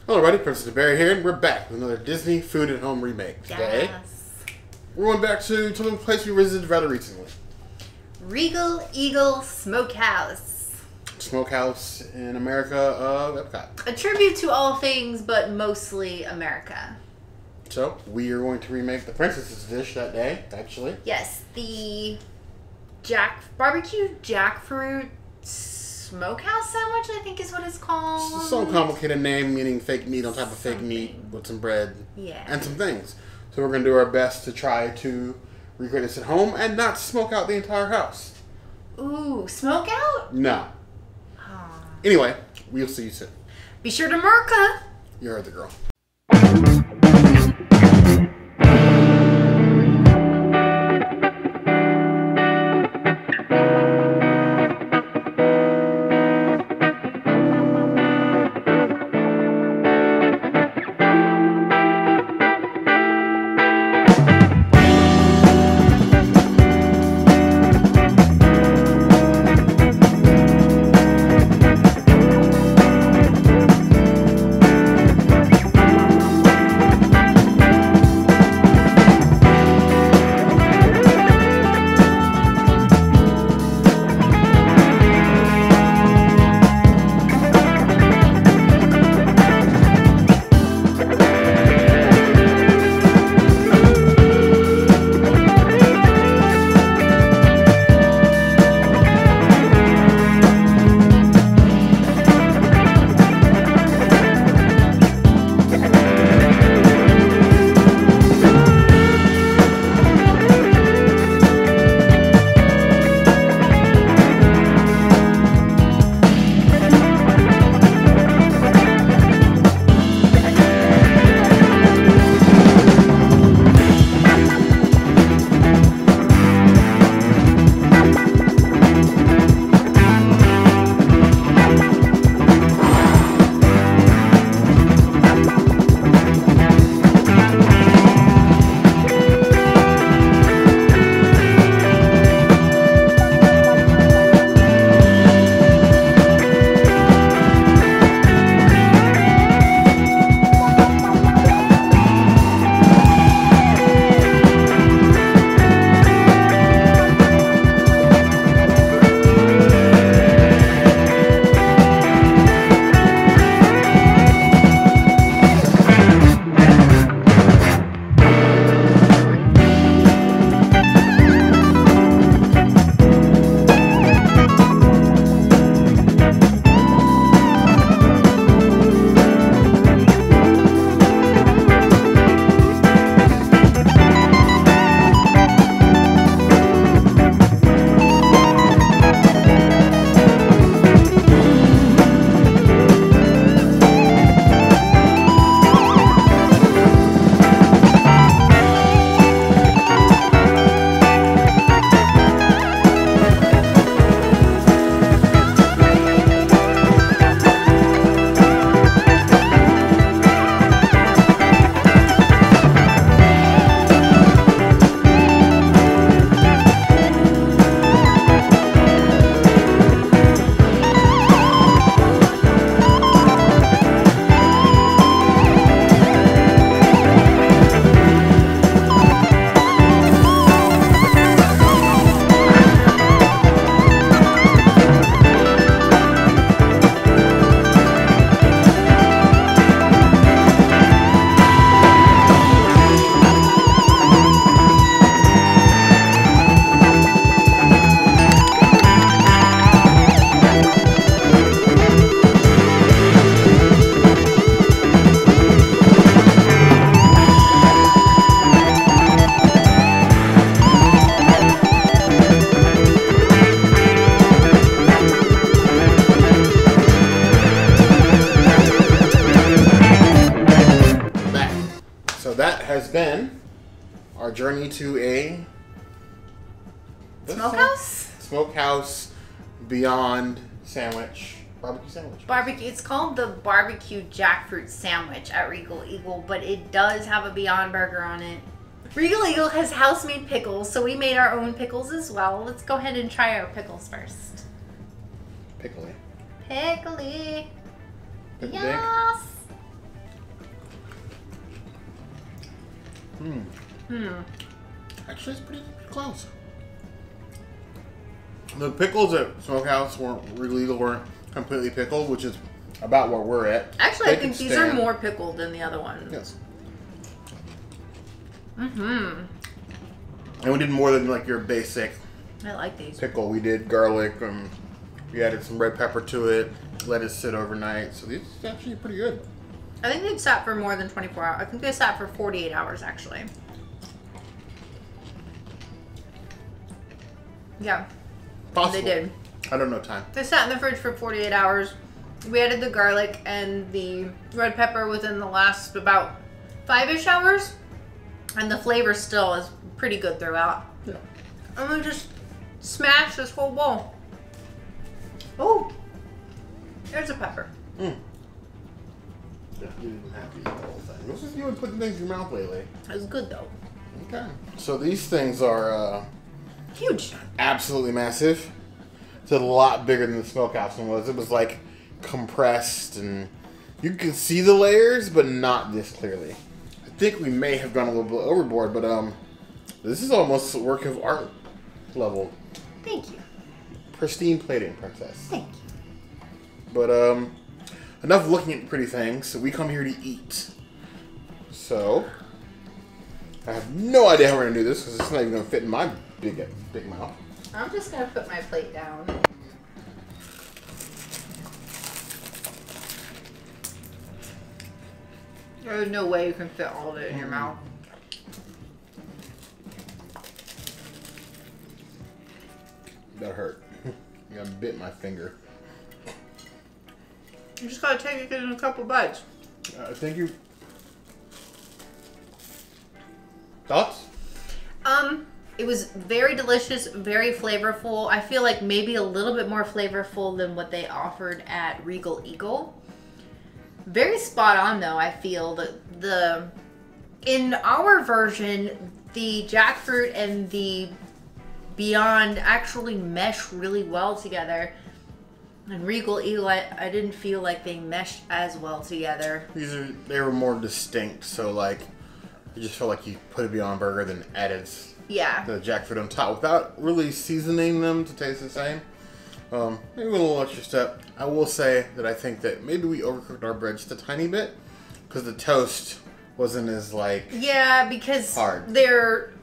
Hello everybody, Princess Barry here, and we're back with another Disney Food at Home remake. Today, we're going back to a place we visited rather recently. Regal Eagle Smokehouse. Smokehouse in America of Epcot. A tribute to all things, but mostly America. So, we are going to remake the princess's dish that day, actually. Yes, the BBQ Jackfruit Smokehouse sandwich, I think is what it's called. It's some complicated name, meaning fake meat on top of fake meat with some bread and some things. So we're going to do our best to try to recreate this at home and not smoke out the entire house. Ooh, smoke out? No. Anyway, we'll see you soon. Be sure to Merca. You heard the girl. Been our journey to a smokehouse beyond barbecue sandwich. It's called the BBQ Jackfruit sandwich at Regal Eagle, but it does have a Beyond Burger on it. Regal Eagle has house-made pickles, so we made our own pickles as well. Let's go ahead and try our pickles first. Pickly. Pickly. Pickle Yes. Actually, it's pretty close. The pickles at Smokehouse Regal Eagle weren't completely pickled, which is about where we're at. Actually, I think these are more pickled than the other ones. Yes. And we did more than like your basic. I like these. Pickle. We did garlic. We added some red pepper to it. Let it sit overnight. So these are actually pretty good. I think they've sat for more than 24 hours. I think they sat for 48 hours actually. Yeah. Possible. They did. I don't know time. They sat in the fridge for 48 hours. We added the garlic and the red pepper within the last about 5-ish hours. And the flavor still is pretty good throughout. Yeah. I'm gonna just smash this whole bowl. Oh, there's a pepper. You didn't have to eat the whole thing. What's with you been putting things in your mouth lately? It's good though. Okay. So these things are huge. Absolutely massive. It's a lot bigger than the Smokehouse one was. It was like compressed and you could see the layers, but not this clearly. I think we may have gone a little bit overboard, but this is almost a work of art level. Thank you. Pristine plating, princess. Thank you. But enough looking at pretty things. So we come here to eat. So I have no idea how we're gonna do this because it's not even gonna fit in my big mouth. I'm just gonna put my plate down. There's no way you can fit all of it in your mouth. That hurt. I bit my finger. You just gotta take it in a couple bites. Thank you. Thoughts? It was very delicious, very flavorful. I feel like maybe a little bit more flavorful than what they offered at Regal Eagle. Very spot on though, I feel. In our version, the jackfruit and the Beyond actually mesh really well together. And Regal Eagle, I didn't feel like they meshed as well together. They were more distinct, so like you just felt like you put a Beyond Burger then added the jackfruit on top without really seasoning them to taste the same. Maybe a little extra step. I will say that I think that maybe we overcooked our bread just a tiny bit because the toast wasn't as because hard.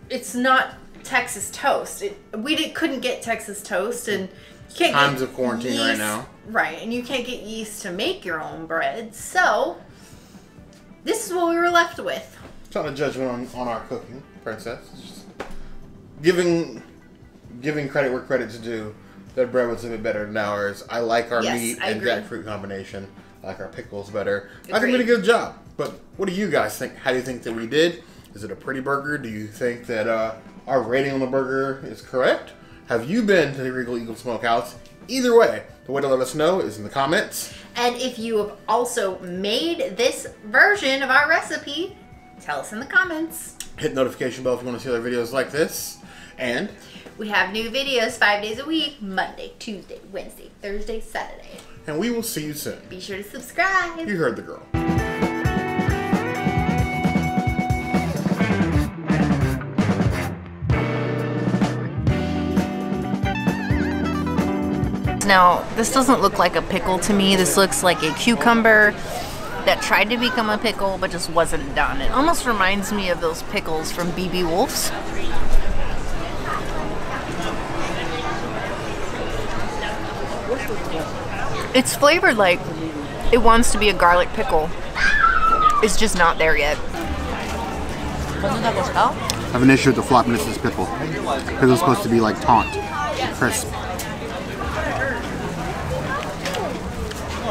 It's not Texas toast. We couldn't get Texas toast, and you can't times of quarantine right now. Right, and you can't get yeast to make your own bread. So this is what we were left with. It's not a judgment on our cooking, princess. It's just giving credit where credit's due. That bread was a bit better than ours. I like our meat and jackfruit combination. I like our pickles better. I think we did a good job. But what do you guys think? How do you think that we did? Is it a pretty burger? Do you think that our rating on the burger is correct? Have you been to the Regal Eagle Smokehouse? Either way, the way to let us know is in the comments. And if you have also made this version of our recipe, tell us in the comments. Hit the notification bell if you want to see other videos like this. And we have new videos 5 days a week: Monday, Tuesday, Wednesday, Thursday, Saturday. And we will see you soon. Be sure to subscribe. You heard the girl. Now, this doesn't look like a pickle to me. This looks like a cucumber that tried to become a pickle but just wasn't done. It almost reminds me of those pickles from BB Wolf's. It's flavored like it wants to be a garlic pickle. It's just not there yet. I have an issue with the floppiness of this pickle. Because it's supposed to be like taunt, crisp.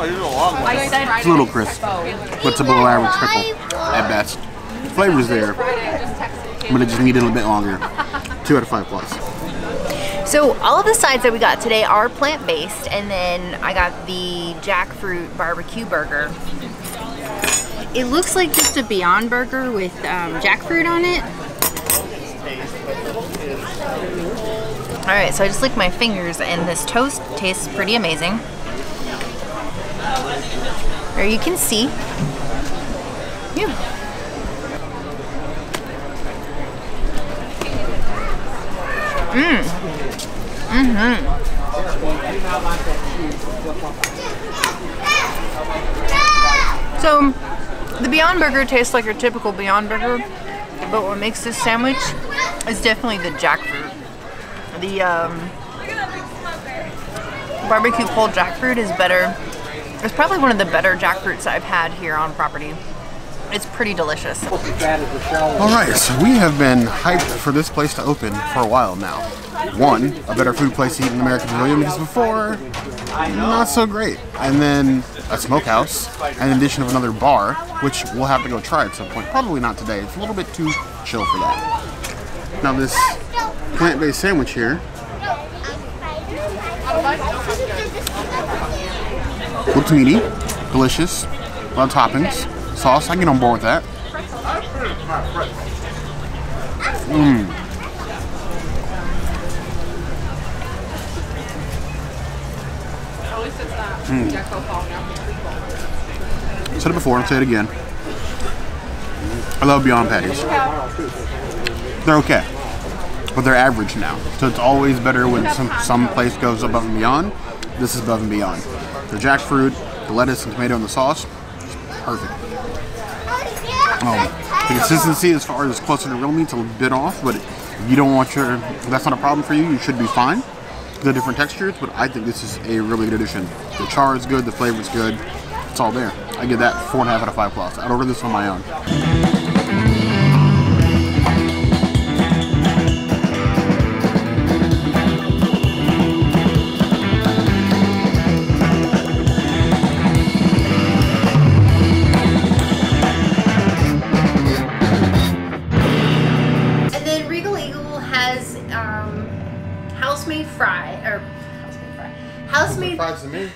It's a little crisp, but it's a below average pickle at best. The flavor's there, but it just needed a little bit longer. 2 out of 5 plus. So all of the sides that we got today are plant-based, and then I got the jackfruit barbecue burger. It looks like just a Beyond Burger with jackfruit on it. Alright, so I just licked my fingers, and this toast tastes pretty amazing. There you can see. Yeah. So, the Beyond Burger tastes like your typical Beyond Burger, but what makes this sandwich is definitely the jackfruit. The barbecue pulled jackfruit is better. It's probably one of the better jackfruits I've had here on property. It's pretty delicious. Alright, so we have been hyped for this place to open for a while now. One, a better food place to eat in American Pavilion, because before, not so great. And then a smokehouse, and in addition of another bar, which we'll have to go try at some point. Probably not today. It's a little bit too chill for that. Now this plant-based sandwich here looks meaty, delicious, a lot of toppings, sauce. I can get on board with that. Said it before, I'll say it again. I love Beyond patties. They're okay, but they're average now. So it's always better when some place goes above and beyond. This is above and beyond. The jackfruit, the lettuce and tomato and the sauce, perfect. The consistency as far as closer to real meat's a bit off, but if you don't want if that's not a problem for you, you should be fine. The different textures, but I think this is a really good addition. The char is good, the flavor is good, it's all there. I give that 4.5 out of 5 plus. I'd order this on my own. House-made fries to me.